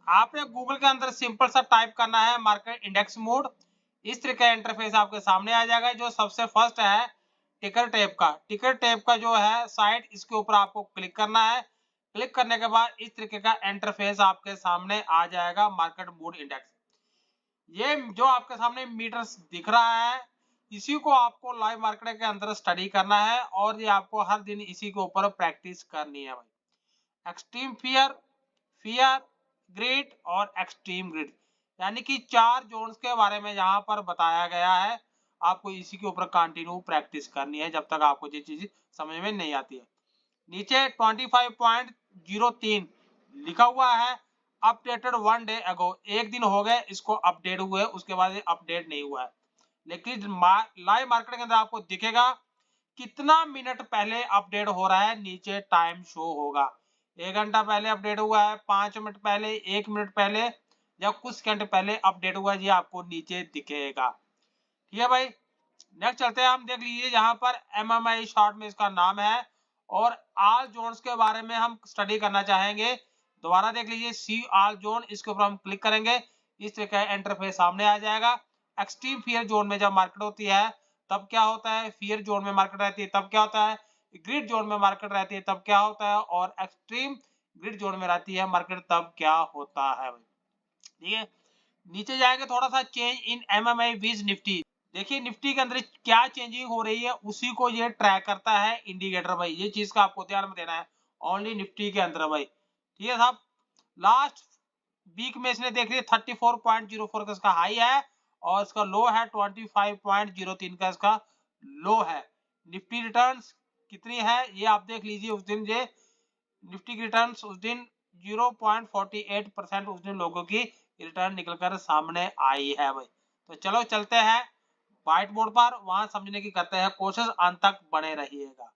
आपने गूगल के अंदर सिंपल सा टाइप करना है मार्केट इंडेक्स मोड। इस तरह का इंटरफेस आपके सामने आ जाएगा। जो सबसे फर्स्ट है टिकर टैब का जो है साइड, इसके ऊपर आपको क्लिक करना है। क्लिक करने के बाद इस तरीके का इंटरफेस आपके सामने आ जाएगा मार्केट मोड इंडेक्स। ये जो आपके सामने मीटर्स दिख रहा है, इसी को आपको लाइव मार्केट के अंदर स्टडी करना है और ये आपको हर दिन इसी के ऊपर प्रैक्टिस करनी है भाई। एक्सट्रीम फियर, फियर, ग्रिड और एक्सट्रीम ग्रिड, यानी कि 4 जोन्स के बारे में यहाँ पर बताया गया है। आपको इसी के ऊपर कंटिन्यू प्रैक्टिस करनी है जब तक आपको ये चीज समझ में नहीं आती है। नीचे 25.03 लिखा हुआ है, अपडेटेड 1 डे अगो, एक दिन हो गए इसको अपडेट हुए, उसके बाद ये अपडेट नहीं हुआ है। लेकिन लाइव मार्केट के अंदर आपको दिखेगा कितना मिनट पहले अपडेट हो रहा है, नीचे टाइम शो होगा। 1 घंटा पहले अपडेट हुआ है, 5 मिनट पहले, 1 मिनट पहले या कुछ सेकंड पहले अपडेट हुआ है, ये आपको नीचे दिखेगा। ठीक है भाई, नेक्स्ट चलते हैं। हम देख लीजिए यहाँ पर MMI शॉर्ट में इसका नाम है और ऑल जोन्स के बारे में हम स्टडी करना चाहेंगे। दोबारा देख लीजिए, सी ऑल जोन, इसके ऊपर हम क्लिक करेंगे, इस तरह का इंटरफेस सामने आ जाएगा। एक्सट्रीम फियर जोन में जब मार्केट होती है तब क्या होता है, फियर जोन में मार्केट रहती है तब क्या होता है, ग्रिड जोन में मार्केट रहती है तब क्या होता है, और एक्सट्रीम ग्रिड जोन में रहती है मार्केट तब क्या होता है। ठीक है, नीचे जाएंगे थोड़ा सा, change in MMI vis Nifty. देखिए निफ्टी के अंदर क्या चेंजिंग हो रही है उसी को ये ट्रैक करता है इंडिकेटर भाई। ये चीज का आपको ध्यान में देना है ओनली निफ्टी के अंदर भाई। ठीक है साहब, लास्ट वीक में इसने देख लिया 34.04 का इसका हाई है और इसका लो है 25.03 का इसका लो है। निफ्टी रिटर्न्स कितनी है ये आप देख लीजिए। उस दिन ये निफ्टी की रिटर्न्स उस दिन 0.48% उस दिन लोगों की रिटर्न निकलकर सामने आई है भाई। तो चलो चलते हैं व्हाइट बोर्ड पर, वहां समझने की करते हैं कोशिश, अंत तक बने रहिएगा।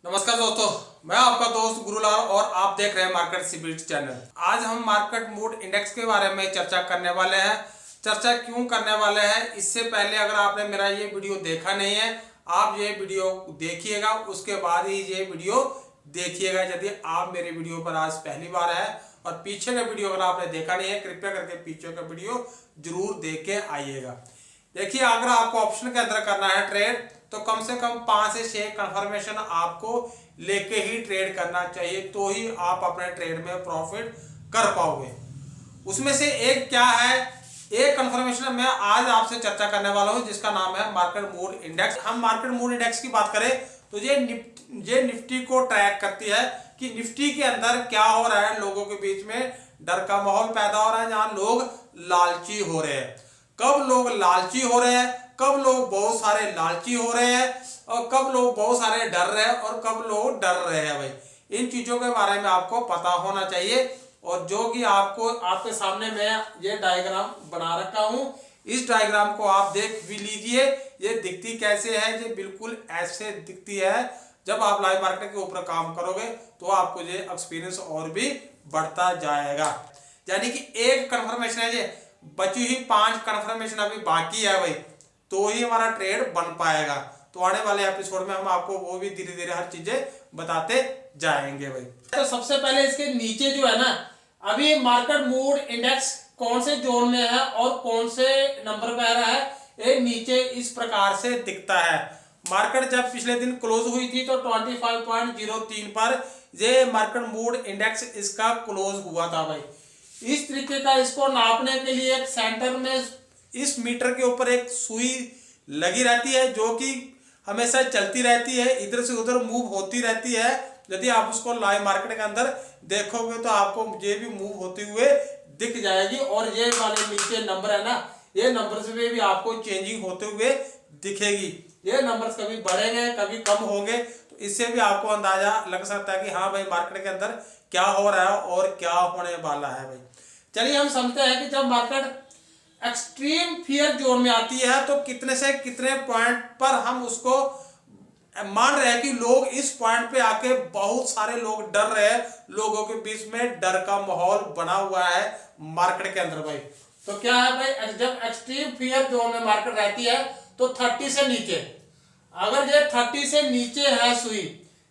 नमस्कार दोस्तों, मैं आपका दोस्त गुरुलाल और आप देख रहे हैं मार्केट सीक्रेट्स चैनल। आज हम मार्केट मूड इंडेक्स के बारे में चर्चा करने वाले हैं। चर्चा क्यों करने वाले हैं, इससे पहले अगर आपने मेरा ये वीडियो देखा नहीं है, आप ये वीडियो देखिएगा, उसके बाद ही ये वीडियो देखिएगा। यदि आप मेरे वीडियो पर आज पहली बार है और पीछे का वीडियो अगर आपने देखा नहीं है, कृपया करके पीछे का वीडियो जरूर देख के आइएगा। देखिए, अगर आपको ऑप्शन के अंदर करना है ट्रेड, तो कम से कम 5 से 6 कंफर्मेशन आपको लेके ही ट्रेड करना चाहिए, तो ही आप अपने ट्रेड में प्रॉफिट कर पाओगे। उसमें से एक क्या है, एक कंफर्मेशन मैं आज आपसे चर्चा करने वाला हूं जिसका नाम है मार्केट मूड इंडेक्स। हम मार्केट मूड इंडेक्स की बात करें तो ये निफ्टी को ट्रैक करती है कि निफ्टी के अंदर क्या हो रहा है। लोगों के बीच में डर का माहौल पैदा हो रहा है, जहां लोग लालची हो रहे हैं। कब लोग लालची हो रहे हैं, कब लोग बहुत सारे लालची हो रहे हैं, और कब लोग बहुत सारे डर रहे हैं, और कब लोग डर रहे हैं भाई, इन चीजों के बारे में आपको पता होना चाहिए। और जो कि आपको आपके सामने मैं ये डायग्राम बना रखा हूं, इस डायग्राम को आप देख भी लीजिए। ये दिखती कैसे है, ये बिल्कुल ऐसे दिखती है। जब आप लाइव मार्केट के ऊपर काम करोगे तो आपको ये एक्सपीरियंस और भी बढ़ता जाएगा। यानी कि एक कंफर्मेशन है, ये बची हुई 5 कंफर्मेशन अभी बाकी है भाई, तो ही हमारा ट्रेड बन पाएगा। तो आने वाले एपिसोड में हम आपको वो भी धीरे धीरे हर चीजें बताते जाएंगे भाई। तो सबसे पहले इसके नीचे जो है ना, अभी मार्केट मूड इंडेक्स कौन से जोन में है और कौन से नंबर पे आ रहा है, ये नीचे इस प्रकार से दिखता है। मार्केट जब पिछले दिन क्लोज हुई थी तो 25.03 पर ये मार्केट मूड इंडेक्स इसका क्लोज हुआ था भाई। इस तरीके का इसको नापने के लिए एक सेंटर में इस मीटर के ऊपर एक सुई लगी रहती है, जो कि हमेशा चलती रहती है, इधर से उधर मूव होती रहती है। यदि आप उसको लाइव मार्केट के अंदर देखोगे तो आपको ये भी मूव होते हुए दिख जाएगी। और ये वाले नीचे नंबर है ना, ये नंबर से भी आपको चेंजिंग होते हुए दिखेगी। ये नंबर्स कभी बढ़ेंगे कभी कम होंगे, तो इससे भी आपको अंदाजा लग सकता है कि हाँ भाई मार्केट के अंदर क्या हो रहा है और क्या होने वाला है भाई। चलिए हम समझते हैं कि जब मार्केट एक्सट्रीम फियर जोन में आती है तो कितने से कितने पॉइंट पर हम उसको मान रहे हैं कि लोग इस पॉइंट पे आके बहुत सारे लोग डर रहे हैं, लोगों के बीच में डर का माहौल बना हुआ है मार्केट के अंदर भाई। तो क्या है भाई, जब एक्सट्रीम फियर जोन में मार्केट रहती है तो 30 से नीचे, अगर ये 30 से नीचे है सुई,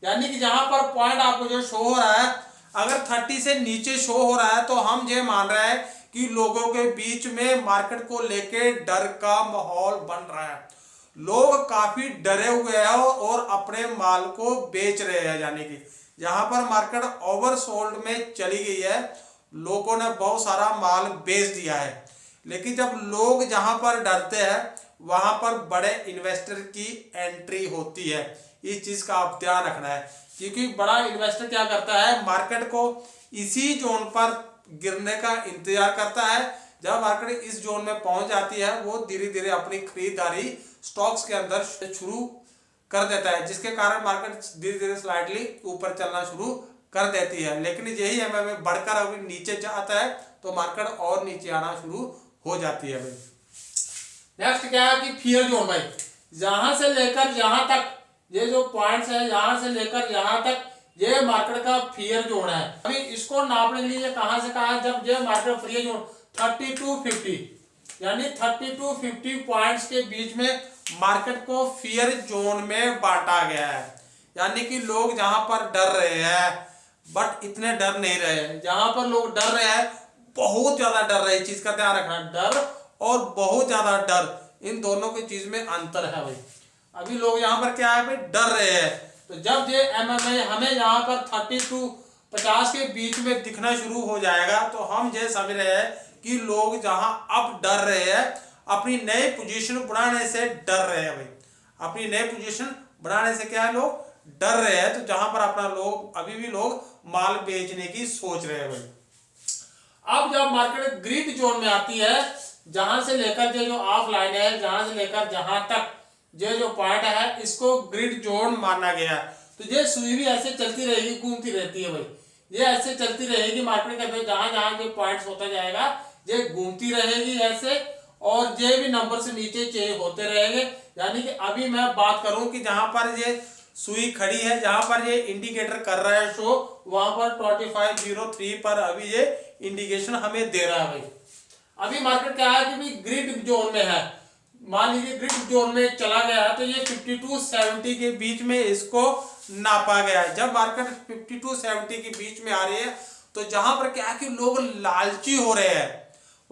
यानी कि जहां पर पॉइंट आपको जो शो हो रहा है, अगर 30 से नीचे शो हो रहा है तो हम ये मान रहे हैं कि लोगों के बीच में मार्केट को लेके डर का माहौल बन रहा है। लोग काफी डरे हुए हैं और अपने माल को बेच रहे हैं। यानी कि जहां पर मार्केट ओवरसोल्ड में चली गई है, लोगों ने बहुत सारा माल बेच दिया है। लेकिन जब लोग जहां पर डरते हैं वहां पर बड़े इन्वेस्टर की एंट्री होती है। इस चीज का आप ध्यान रखना है, क्योंकि बड़ा इन्वेस्टर क्या करता है, मार्केट को इसी जोन पर गिरने का इंतजार करता है। जब मार्केट इस जोन में पहुंच जाती है, वो धीरे धीरे अपनी खरीदारी स्टॉक्स के अंदर शुरू कर देता है, जिसके कारण मार्केट धीरे धीरे स्लाइडली ऊपर चलना शुरू कर देती है। लेकिन यही एमएमए बढ़कर अभी नीचे जाता है तो मार्केट और नीचे आना शुरू हो जाती है भाई। नेक्स्ट क्या है कि फियर जोन भाई, जहां से लेकर यहां तक ये जो पॉइंट्स है, यहां से लेकर यहां तक ये मार्केट का फियर जोन है। अभी इसको नापने के लिए कहां से कहा, जब ये मार्केट फियर जोन 30 to 50 यानी 30 to 50 पॉइंट्स के बीच में मार्केट को फियर जोन में बांटा गया है। यानी कि लोग जहां पर डर रहे हैं बट इतने डर नहीं रहे। जहां पर लोग डर रहे हैं, बहुत ज्यादा डर रहे, इस चीज का ध्यान रखना, डर और बहुत ज्यादा डर, इन दोनों की चीज में अंतर है भाई। अभी लोग यहाँ पर क्या है भाई, डर रहे हैं। तो जब ये एमएमए हमें यहाँ पर 30 to 50 के बीच में दिखना शुरू हो जाएगा तो हम ये समझ रहे हैं कि लोग जहां अब डर रहे हैं, अपनी नई पोजीशन बनाने से डर रहे हैं भाई। अपनी नई पोजीशन बनाने से क्या है, लोग डर रहे हैं। तो जहां पर अपना लोग अभी भी लोग माल बेचने की सोच रहे हैं भाई। अब जब मार्केट ग्रीड जोन में आती है, जहां से लेकर जो ऑफलाइन है, जहां से लेकर जहां तक ये जो पॉइंट है, इसको ग्रिड जोन माना गया। तो ये सुई भी ऐसे चलती रहेगी, घूमती रहती है भाई। ये ऐसे चलती रहेगी मार्केट के अंदर, जहां जहां ये पॉइंट्स होता जाएगा ये घूमती रहेगी ऐसे, और ये भी नंबर से नीचे चेंज होते रहेंगे। यानी कि अभी मैं बात करूं कि जहां पर ये सुई खड़ी है, जहां पर ये इंडिकेटर कर रहा है शो, वहां पर 2503 पर अभी ये इंडिकेशन हमें दे रहा है भाई। अभी मार्केट क्या है कि भाई ग्रिड जोन में है। मान लीजिए ग्रिड जोन में चला गया है तो ये 50 to 70 के बीच में इसको नापा गया है। जब मार्केट 50 to 70 के बीच में आ रही है तो जहां पर क्या है कि लोग लालची हो रहे हैं,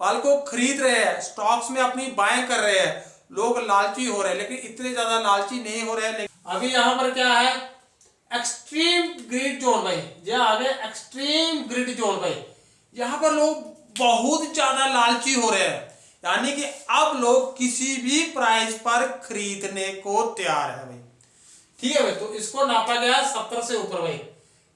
माल को खरीद रहे हैं, स्टॉक्स में अपनी बाइंग कर रहे हैं, लोग लालची हो रहे हैं। लेकिन इतने ज्यादा लालची नहीं हो रहे हैं। अभी यहाँ पर क्या है, एक्सट्रीम ग्रिड जोन भाई, ये आगे एक्सट्रीम ग्रिड जोन भाई। यहाँ पर लोग बहुत ज्यादा लालची हो रहे हैं, यानी कि अब लोग किसी भी प्राइस पर खरीदने को तैयार है भाई। ठीक है भाई, तो इसको नापा गया 70 से ऊपर भाई।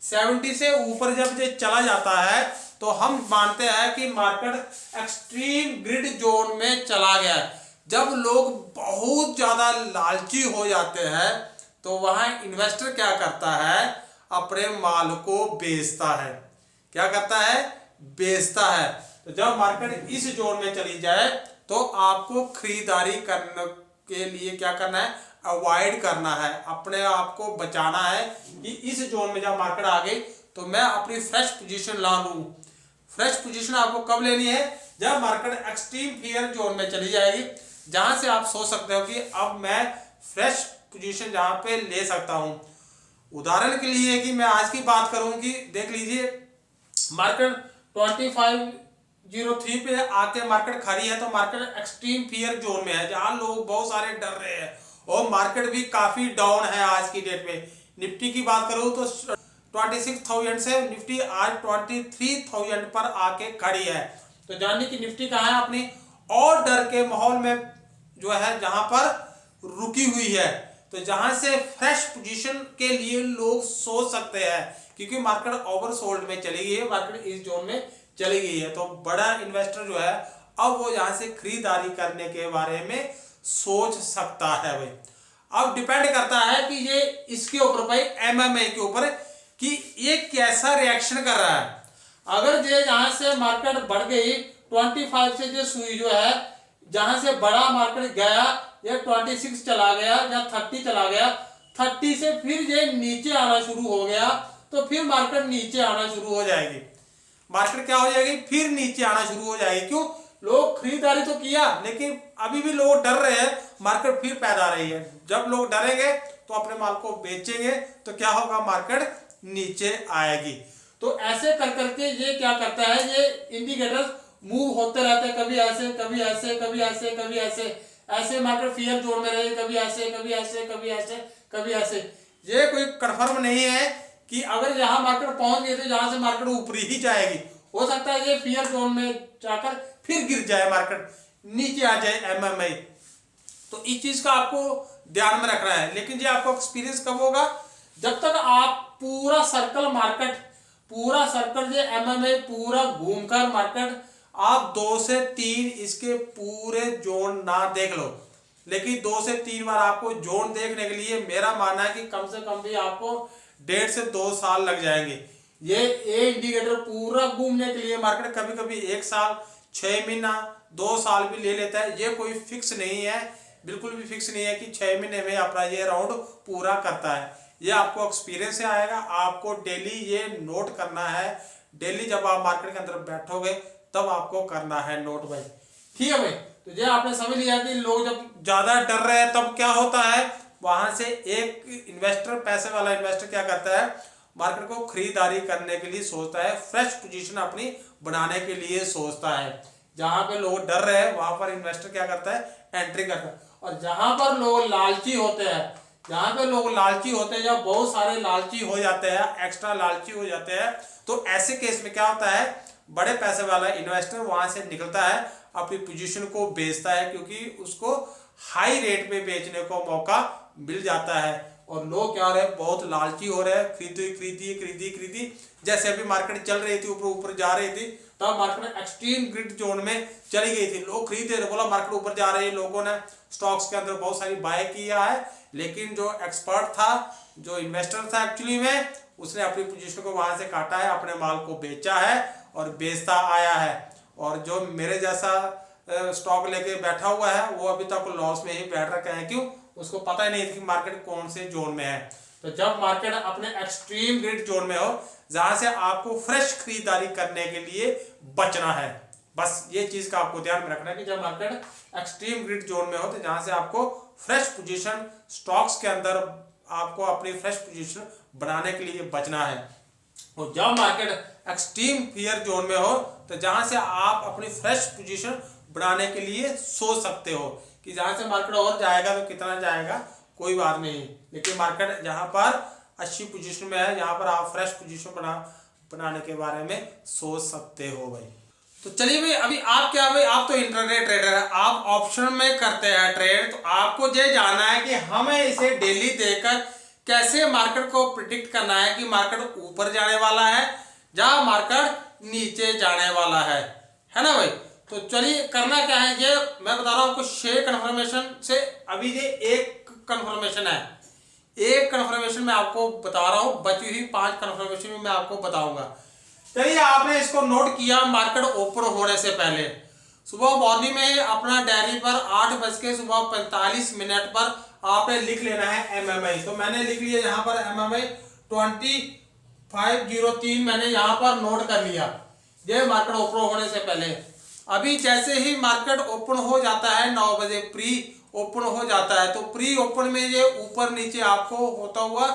70 से ऊपर जब ये चला जाता है तो हम मानते हैं कि मार्केट एक्सट्रीम ग्रिड जोन में चला गया है। जब लोग बहुत ज्यादा लालची हो जाते हैं तो वहां इन्वेस्टर क्या करता है, अपने माल को बेचता है। क्या करता है, बेचता है। तो जब मार्केट इस जोन में चली जाए तो आपको खरीदारी करने के लिए क्या करना है, अवॉइड करना है, अपने आप को बचाना है कि इस जोन में जब मार्केट आ गई तो मैं अपनी फ्रेश पोजीशन ला लूं। फ्रेश पोजीशन आपको कब लेनी है, जब मार्केट एक्सट्रीम फियर जोन में चली जाएगी, जहां से आप सोच सकते हो कि अब मैं फ्रेश पोजीशन जहां पे ले सकता हूं। उदाहरण के लिए कि मैं आज की बात करूं कि देख लीजिए मार्केट 2503 पे आके मार्केट खड़ी है तो मार्केट एक्सट्रीम फियर जोन में है, जहां लोग बहुत सारे डर रहे हैं और मार्केट भी काफी डाउन है आज की डेट में। निफ्टी की बात करूं तो 26,000 से निफ्टी आज 23,000 पर आके खड़ी है। तो जानिए कि निफ्टी कहाँ है, अपनी और डर के माहौल में जो है जहां पर रुकी हुई है। तो जहां से फ्रेश पोजीशन के लिए लोग सोच सकते हैं, क्योंकि मार्केट ओवरसोल्ड में चली गई है, मार्केट इस जोन में चली गई है। तो बड़ा इन्वेस्टर जो है अब वो यहां से खरीदारी करने के बारे में सोच सकता है भाई। अब डिपेंड करता है कि ये इसके ऊपर भाई एमएमए के ऊपर कि ये कैसा रिएक्शन कर रहा है। अगर ये यहां से मार्केट बढ़ गई 25 से, जो सुई जो है जहां से बड़ा मार्केट गया या 26 चला गया या 30 चला गया, 30 से फिर ये नीचे आना शुरू हो गया तो फिर मार्केट नीचे आना शुरू हो जाएगी। मार्केट क्या हो जाएगी, फिर नीचे आना शुरू हो जाएगी। क्यों, लोग खरीदारी तो किया लेकिन अभी भी लोग डर रहे हैं, मार्केट फिर पैदा रही है। जब लोग डरेंगे तो अपने माल को बेचेंगे तो क्या होगा, मार्केट नीचे आएगी। तो ऐसे कर करके ये क्या करता है, ये इंडिकेटर्स मूव होते रहते हैं, कभी ऐसे कभी ऐसे कभी ऐसे कभी ऐसे, ऐसे मार्केट फियर जोन में रहे, कभी ऐसे कभी ऐसे कभी ऐसे कभी ऐसे। ये कोई कंफर्म नहीं है कि अगर यहाँ मार्केट पहुंच गई तो यहाँ से मार्केट ऊपर ही जाएगी, हो सकता है ये फियर जोन में जाकर फिर गिर जाए, मार्केट नीचे आ जाए एमएमआई। तो इस चीज का आपको ध्यान में रखना है। लेकिन ये आपको एक्सपीरियंस कब होगा, जब तक आप पूरा सर्कल मार्केट, पूरा सर्कल ये एमएमआई पूरा घूमकर मार्केट आप 2 से 3 इसके पूरे जोन ना देख लो। लेकिन 2 से 3 बार आपको जोन देखने के लिए मेरा मानना है कि कम से कम भी आपको 1.5 से 2 साल लग जाएंगे। ये इंडिकेटर पूरा घूमने के लिए मार्केट कभी कभी 1 साल, 6 महीना, 2 साल भी ले लेता है। ये कोई फिक्स नहीं है, बिल्कुल भी फिक्स नहीं है कि 6 महीने में अपना ये राउंड पूरा करता है। ये आपको एक्सपीरियंस से आएगा, आपको डेली ये नोट करना है। डेली जब आप मार्केट के अंदर बैठोगे तब आपको करना है नोट भाई, ठीक है भाई। तो ये आपने समझ लिया कि लोग जब ज्यादा डर रहे हैं तब क्या होता है, वहां से एक इन्वेस्टर, पैसे वाला इन्वेस्टर क्या करता है, मार्केट को खरीदारी करने के लिए सोचता है, फ्रेश पोजीशन अपनी बनाने के लिए सोचता है। जहां पे लोग डर रहे हैं वहां पर इन्वेस्टर क्या करता है, एंट्री करता है। और जहां पर लोग लालची होते हैं, जहां पे लोग लालची होते हैं या बहुत सारे लालची हो जाते हैं, एक्स्ट्रा लालची हो जाते हैं, तो ऐसे केस में क्या होता है, बड़े पैसे वाला इन्वेस्टर वहां से निकलता है, अपनी पोजीशन को बेचता है, क्योंकि उसको हाई रेट पे बेचने को मौका मिल जाता है। और लोग क्या हो रहे हैं, बहुत लालची हो रहे हैं, खरीदी खरीदी खरीदी खरीदी। जैसे अभी मार्केट चल रही थी, ऊपर ऊपर जा रही थी, तब मार्केट एक्सट्रीम ग्रिड जोन में चली गई थी, लोग खरीदे, बोला मार्केट ऊपर जा रही है, लोगों ने स्टॉक्स के अंदर बहुत सारी बाय किया है। लेकिन जो एक्सपर्ट था, जो इन्वेस्टर था एक्चुअली में, उसने अपनी पोजीशन को वहां से काटा है, अपने माल को बेचा है और बेचता आया है। और जो मेरे जैसा स्टॉक लेके बैठा हुआ है वो अभी तक लॉस में ही बैठ रखा है। क्यों, उसको पता ही नहीं कि मार्केट कौन से जोन में है। तो जब मार्केट अपने एक्सट्रीम ग्रिड जोन में हो, जहां से आपको फ्रेश खरीदारी करने के लिए बचना है, बस ये चीज का आपको ध्यान में रखना है कि जब मार्केट एक्सट्रीम ग्रिड जोन में हो तो जहां से आपको फ्रेश पोजीशन स्टॉक्स के अंदर आपको अपनी फ्रेश पोजीशन बनाने के लिए बचना है। और जब मार्केट एक्सट्रीम फियर जोन में हो तो जहां से आप अपनी फ्रेश पोजीशन बनाने के लिए सोच सकते हो कि जहां से मार्केट और जाएगा तो कितना जाएगा, कोई बात नहीं। लेकिन मार्केट जहां पर अच्छी पोजीशन में है, यहाँ पर आप फ्रेश पोजीशन बनाने के बारे में सोच सकते हो भाई। तो चलिए भाई, अभी आप क्या भाई, आप तो इंटरडे ट्रेडर है, आप ऑप्शन में करते हैं ट्रेड, तो आपको ये जानना है कि हमें इसे डेली देखकर कैसे मार्केट को प्रिडिक्ट करना है कि मार्केट ऊपर जाने वाला है या मार्केट नीचे जाने वाला है ना भाई। तो चलिए करना क्या है, ये मैं बता रहा हूँ आपको 6 कन्फर्मेशन से। अभी ये एक कन्फर्मेशन है, एक कन्फर्मेशन मैं आपको बता रहा हूँ, बची हुई 5 कन्फर्मेशन में मैं आपको बताऊंगा। चलिए, आपने इसको नोट किया, मार्केट ओपन होने से पहले सुबह मॉर्निंग में अपना डायरी पर 8:45 पर आपने लिख लेना है एमएमआई। तो मैंने लिख लिया यहाँ पर एमएमआई 2503 मैंने यहाँ पर नोट कर लिया, ये मार्केट ओपन होने से पहले। अभी जैसे ही मार्केट ओपन हो जाता है 9 बजे, प्री ओपन हो जाता है, तो प्री ओपन में ये ऊपर नीचे आपको होता हुआ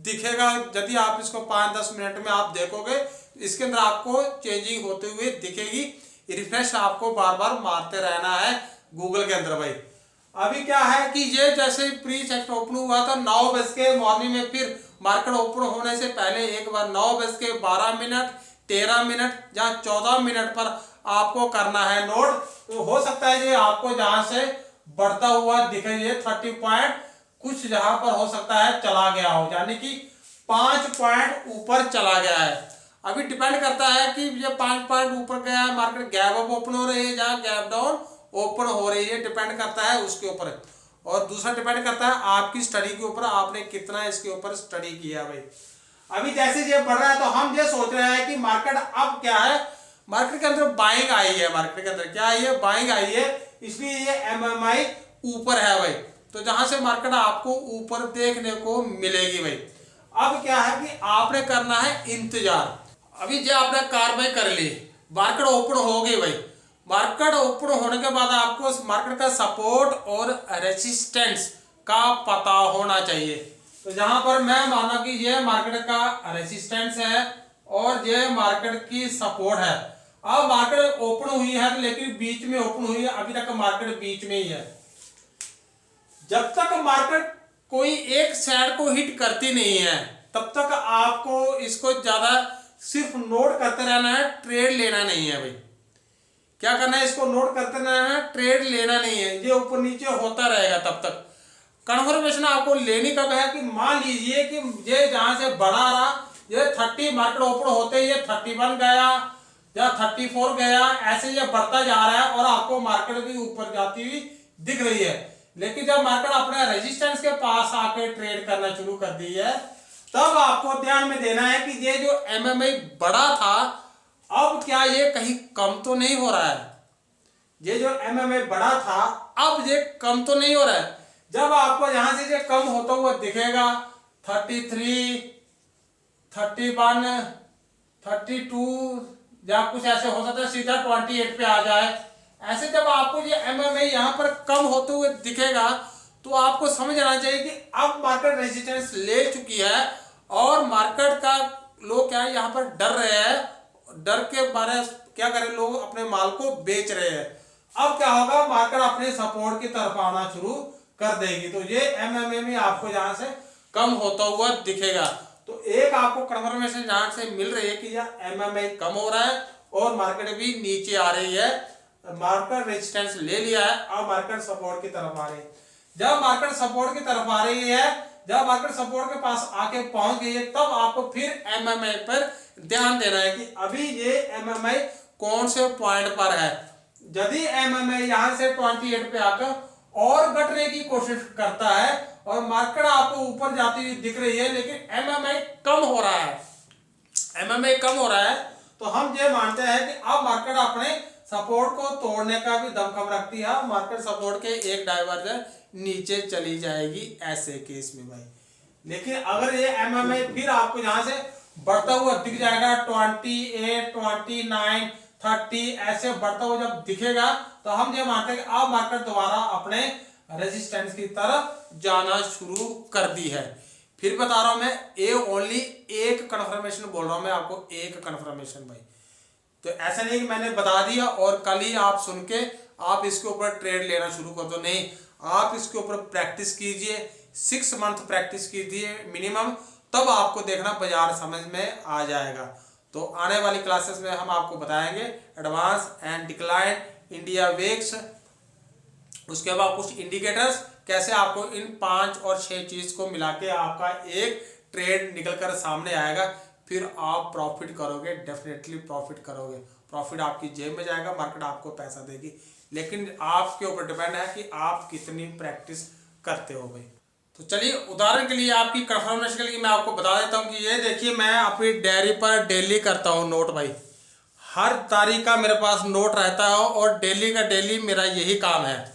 दिखेगा। यदि आप इसको 5-10 मिनट में आप देखोगे, इसके अंदर आपको चेंजिंग होते हुए दिखेगी। रिफ्रेश आपको बार बार मारते रहना है गूगल के अंदर भाई। अभी क्या है कि ये जैसे प्री सेक्शन ओपन हुआ था 9 बज के मॉर्निंग में, फिर मार्केट ओपन होने से पहले एक बार 9:12, 13 या 14 पर आपको करना है नोट। तो हो सकता है ये आपको जहां से बढ़ता हुआ दिखे, ये 30 पॉइंट कुछ जहां पर हो सकता है चला गया हो, यानी कि 5 पॉइंट ऊपर चला गया है। अभी डिपेंड करता है कि ये 5 पॉइंट ऊपर गया है, मार्केट गैप अप ओपन हो रही है या गैप डाउन ओपन हो रही है, डिपेंड करता है उसके ऊपर। और दूसरा डिपेंड करता है आपकी स्टडी के ऊपर, आपने कितना इसके ऊपर स्टडी किया भाई। अभी जैसे ये बढ़ रहा है तो हम ये सोच रहे हैं कि मार्केट अब क्या है, मार्केट के अंदर बाइंग आई है, मार्केट के अंदर क्या आई है, बाइंग आई है, इसलिए ये एमएमआई ऊपर है भाई। तो जहां से मार्केट आपको ऊपर देखने को मिलेगी भाई। अब क्या है कि आपने करना है इंतजार। अभी जो आपने कार्रवाई कर ली, मार्केट ओपन हो गई भाई। मार्केट ओपन होने के बाद आपको मार्केट का सपोर्ट और रेजिस्टेंस का पता होना चाहिए। तो जहां पर मैं माना कि ये मार्केट का रेजिस्टेंस है और ये मार्केट की सपोर्ट है। अब मार्केट ओपन हुई है लेकिन बीच में ओपन हुई है, अभी तक मार्केट बीच में ही है। जब तक मार्केट कोई एक साइड को हिट करती नहीं है तब तक आपको इसको ज्यादा सिर्फ नोट करते रहना है, ट्रेड लेना नहीं है भाई। क्या करना है, इसको नोट करते रहना है, ट्रेड लेना नहीं है। ये ऊपर नीचे होता रहेगा तब तक। कन्फर्मेशन आपको लेनी कब है कि मान लीजिए कि ये जहां से बढ़ा रहा, ये 30 मार्केट ओपन होते ये 31 गया या 34 गया, ऐसे ये बढ़ता जा रहा है और आपको मार्केट भी ऊपर जाती हुई दिख रही है। लेकिन जब मार्केट अपने रेजिस्टेंस के पास आके ट्रेड करना शुरू कर दी है तब आपको ध्यान में देना है कि ये जो एमएमए बढ़ा था अब क्या ये कहीं कम तो नहीं हो रहा है। ये जो एमएमए बढ़ा था अब ये कम तो नहीं हो रहा है। जब आपको यहां से ये कम होता हुआ दिखेगा 33, 31, 32 या कुछ ऐसे हो सकता है सीधा 28 पे आ जाए। ऐसे जब आपको ये एमएमए यहां पर कम होते हुए दिखेगा तो आपको समझ आना चाहिए कि अब मार्केट रेजिस्टेंस ले चुकी है और मार्केट का लोग क्या है यहाँ पर डर रहे हैं। डर के बारे क्या करें, लोग अपने माल को बेच रहे हैं। अब क्या होगा, मार्केट अपने सपोर्ट की तरफ आना शुरू कर देगी। तो ये एमएमए में आपको जहां से कम होता हुआ दिखेगा। तो एक आपको कंफर्मेशन जहां से मिल रही है कि यह एमएमए कम हो रहा है और मार्केट भी नीचे आ रही है। मार्केट रेजिस्टेंस ले लिया है, अब मार्केट सपोर्ट की तरफ आ रही है। जब मार्केट सपोर्ट की तरफ आ रही है, जब मार्केट सपोर्ट के पास आके पहुंच गई है तब आपको फिर एमएमए पर ध्यान देना है कि अभी ये एमएमए कौन से पॉइंट पर है। यदि एमएमए यहां से 28 पे आकर और घटने की कोशिश करता है और मार्केट आपको ऊपर जाती हुई दिख रही है लेकिन एमएमए कम हो रहा है, एमएमए कम हो रहा है, तो हम ये मानते हैं कि अब मार्केट अपने सपोर्ट को तोड़ने का भी दमखम रखती है। मार्केट सपोर्ट के एक डाइवर्जन नीचे चली जाएगी ऐसे केस में भाई। लेकिन अगर ये एमएमए फिर आपको यहां से बढ़ता हुआ दिख जाएगा 28, 29, 30 ऐसे बढ़ता हुआ जब दिखेगा तो हम ये मानते हैं कि अब मार्केट दोबारा अपने रेजिस्टेंस की तरफ जाना शुरू कर दी है। फिर बता रहा हूं मैं, ए ओनली एक कन्फर्मेशन बोल रहा हूं मैं आपको, एक कन्फर्मेशन भाई। तो ऐसा नहीं कि मैंने बता दिया और कल ही आप सुन के आप इसके ऊपर ट्रेड लेना शुरू कर दो, नहीं। आप इसके ऊपर प्रैक्टिस कीजिए, 6 मंथ प्रैक्टिस कीजिए मिनिमम, तब आपको देखना बाजार समझ में आ जाएगा। तो आने वाली क्लासेस में हम आपको बताएंगे advance and decline, India VIX, उसके बाद कुछ इंडिकेटर्स, कैसे आपको इन 5 और 6 चीज को मिला के आपका एक ट्रेड निकल कर सामने आएगा। फिर आप प्रॉफिट करोगे, डेफिनेटली प्रॉफिट करोगे। प्रॉफिट आपकी जेब में जाएगा, मार्केट आपको पैसा देगी, लेकिन आपके ऊपर डिपेंड है कि आप कितनी प्रैक्टिस करते हो भाई। तो चलिए उदाहरण के लिए आपकी कंफर्मेशन के लिए मैं आपको बता देता हूँ कि ये देखिए मैं अपनी डायरी पर डेली करता हूँ नोट भाई। हर तारीख का मेरे पास नोट रहता है और डेली का डेली मेरा यही काम है।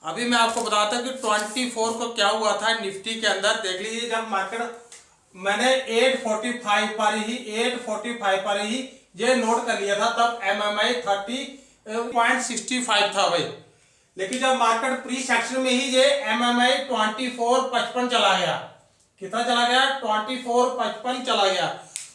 अभी मैं आपको बताता हूँ कि 24 को क्या हुआ था निफ्टी के अंदर। देख लीजिए, जब मार्केट मैंने 845 पर ही ये नोट कर लिया था, तब एमएमआई 30.65 था भाई। लेकिन जब मार्केट प्री सेक्शन में ही ये एमएमआई 24.55 चला गया, कितना चला गया, 24.55 चला गया।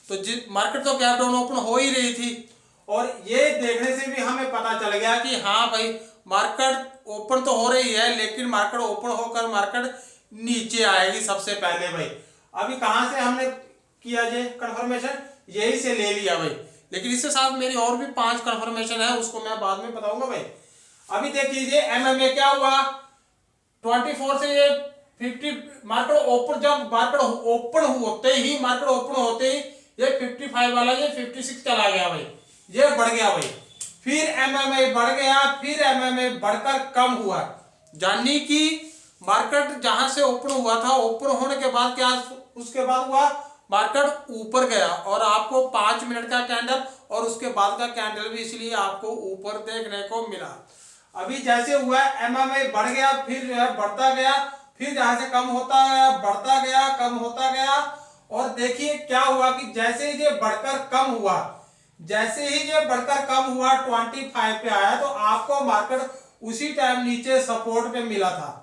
तो मार्केट तो गैप डाउन ओपन हो ही रही थी और ये देखने से भी हमें पता चल गया कि हाँ भाई मार्केट ओपन तो हो रही है लेकिन मार्केट ओपन होकर मार्केट नीचे आएगी सबसे पहले भाई। अभी कहां से हमने किया ये कंफर्मेशन, यही से ले लिया भाई। लेकिन इसके साथ मेरी और भी 5 कंफर्मेशन है, उसको मैं बाद में बताऊंगा भाई। अभी देख लीजिए एमएमए क्या हुआ, 24 से ये 50 मार्केट ओपन, जब मार्केट ओपन होते ही ये 55 वाला ये 56 चला गया भाई, ये बढ़ गया भाई। फिर एमएमए बढ़ गया, फिर एमएमए बढ़कर कम हुआ, यानी कि मार्केट जहां से ओपन हुआ था, ओपन होने के बाद क्या उसके बाद हुआ, मार्केट ऊपर गया और आपको 5 मिनट का कैंडल और उसके बाद का कैंडल भी इसलिए आपको ऊपर देखने को मिला। अभी जैसे हुआ एमएमए बढ़ गया, फिर जो है बढ़ता गया, फिर जहां से कम होता गया, बढ़ता गया, कम होता गया। और देखिए क्या हुआ कि जैसे ही ये बढ़कर कम हुआ, 25 पे आया तो आपको मार्केट उसी टाइम नीचे सपोर्ट पे मिला था।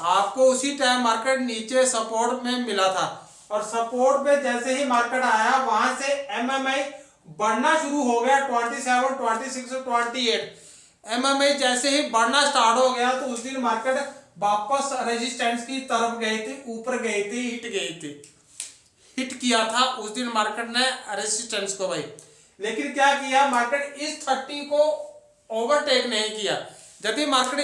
आपको उसी टाइम मार्केट नीचे सपोर्ट में मिला था और सपोर्ट पे जैसे ही मार्केट आया वहां से एमएमआई बढ़ना शुरू हो गया 27, 26, 28। एमएमआई जैसे ही बढ़ना स्टार्ट हो गया तो उस दिन मार्केट वापस रेजिस्टेंस की तरफ गई थी, ऊपर गई थी, हिट गई थी, हिट किया था उस दिन मार्केट ने रेजिस्टेंस को भाई। लेकिन क्या किया मार्केट इस 30 को ओवरटेक नहीं किया। यदि मार्केट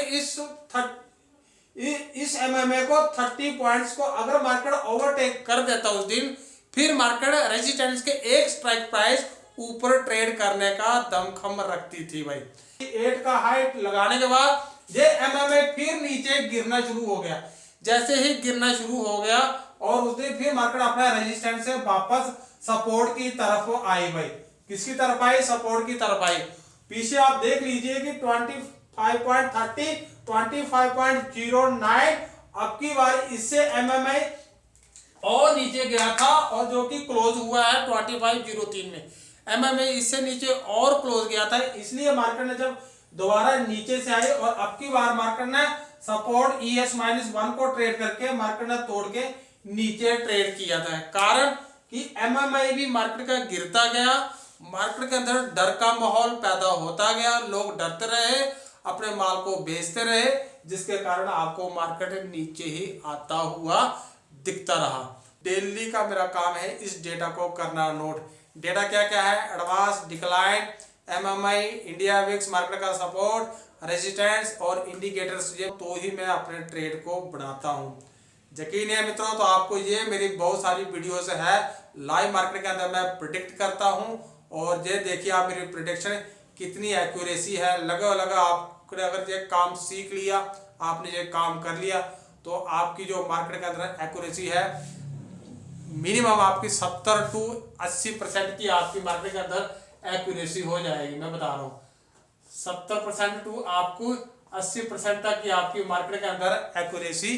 इस एमएमए को 30 पॉइंट्स को अगर मार्केट ओवरटेक कर देता उस दिन, फिर मार्केट रेजिस्टेंस के एक स्ट्राइक प्राइस ऊपर ट्रेड करने का दमखम रखती थी भाई। 8 का हाइट लगाने के बाद ये एमएमए फिर नीचे गिरना शुरू हो गया। जैसे ही गिरना शुरू हो गया और उस दिन फिर मार्केट अपना रेजिस्टेंस से वापस सपोर्ट की तरफ आई भाई। किसकी तरफ आई? सपोर्ट की तरफ आई। पीछे आप देख लीजिए कि 25.30, 25.09 अब की बार इससे एमएमआई और नीचे गया था और जो कि क्लोज हुआ है 25.03 में। एमएमआई इससे नीचे और क्लोज गया था, इसलिए मार्केट ने जब दोबारा नीचे से आई और अब की बार मार्केट ने सपोर्ट ES-1 को ट्रेड करके मार्केट ने तोड़ के नीचे ट्रेड किया था। कारण कि एमएमआई भी मार्केट का गिरता गया, मार्केट के अंदर डर का माहौल पैदा होता गया, लोग डरते रहे, अपने माल को बेचते रहे, जिसके कारण आपको मार्केट नीचे ही आता हुआ दिखता रहा। डेली का मेरा काम है इस डेटा को करना नोट। डेटा क्या क्या है? Advance, decline, MMI, India VIX, market का सपोर्ट, रेजिस्टेंस और इंडिकेटर्स, ये तो ही मैं अपने ट्रेड को बढ़ाता हूँ। यकीन है मित्रों, तो आपको ये मेरी बहुत सारी वीडियोस है लाइव मार्केट के अंदर मैं प्रिडिक्ट करता हूँ और ये देखिए आप मेरी प्रिडिक्शन कितनी एक्यूरेसी है। लगा आपने अगर ये काम सीख लिया, आपने ये काम कर लिया, तो आपकी जो मार्केट के अंदर एक्यूरेसी है मिनिमम आपकी 70 to 80% की आपकी मार्केट के अंदर एक्यूरेसी हो जाएगी। मैं बता रहा हूँ 70% टू आपको 80% तक की आपकी मार्केट के अंदर एक्यूरेसी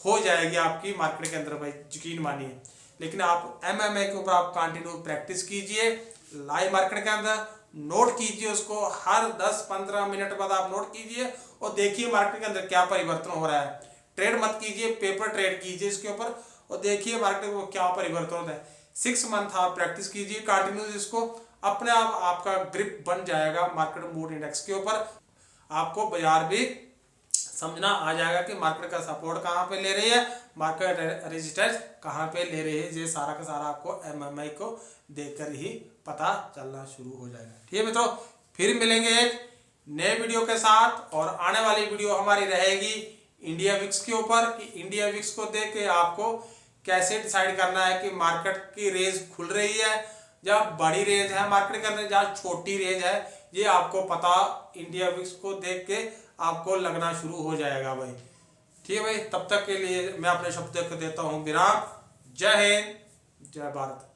हो जाएगी आपकी मार्केट के अंदर भाई, यकीन मानिए। लेकिन आप एमएमए के ऊपर आप कंटिन्यू प्रैक्टिस कीजिए, लाइव मार्केट के अंदर नोट कीजिए उसको, हर 10-15 मिनट बाद आप नोट कीजिए और देखिए मार्केट के अंदर क्या परिवर्तन हो रहा है। ट्रेड मत कीजिए, पेपर ट्रेड कीजिए इसके ऊपर और देखिए मार्केट को क्या परिवर्तन होता है। 6 मंथ आप प्रैक्टिस कीजिए कंटिन्यू, इसको अपने आप आपका ग्रिप बन जाएगा मार्केट मूड इंडेक्स के ऊपर। आपको बाजार भी समझना आ जाएगा कि मार्केट का सपोर्ट कहाँ पे ले रही है, मार्केट रेजिस्टेंस कहाँ पे ले रही है। ये सारा का सारा आपको एमएमआई को देखकर ही पता चलना शुरू हो जाएगा। ठीक है मित्रों, फिर मिलेंगे एक नए वीडियो के साथ और आने वाली वीडियो हमारी रहेगी इंडिया विक्स के ऊपर कि इंडिया विक्स को देख के आपको कैसे डिसाइड करना है कि मार्केट की रेंज खुल रही है या बड़ी रेंज है मार्केट के अंदर, जहाँ छोटी रेंज है, ये आपको पता इंडिया विक्स को देख के आपको लगना शुरू हो जाएगा भाई। ठीक है भाई, तब तक के लिए मैं अपने शब्द को देता हूँ विराम। जय हिंद, जय भारत।